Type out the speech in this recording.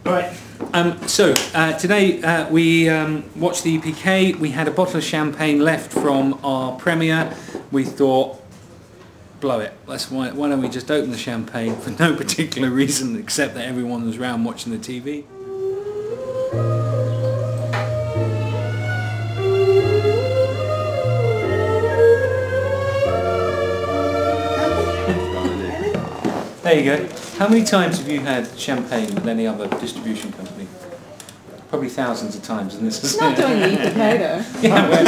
Right. Today we watched the EPK. We had a bottle of champagne left from our premiere. We thought, blow it. Why don't we just open the champagne for no particular reason except that everyone was around watching the TV. There you go. How many times have you had champagne with any other distribution company? Probably thousands of times, and this is Not doing the EPK though. Yeah, well,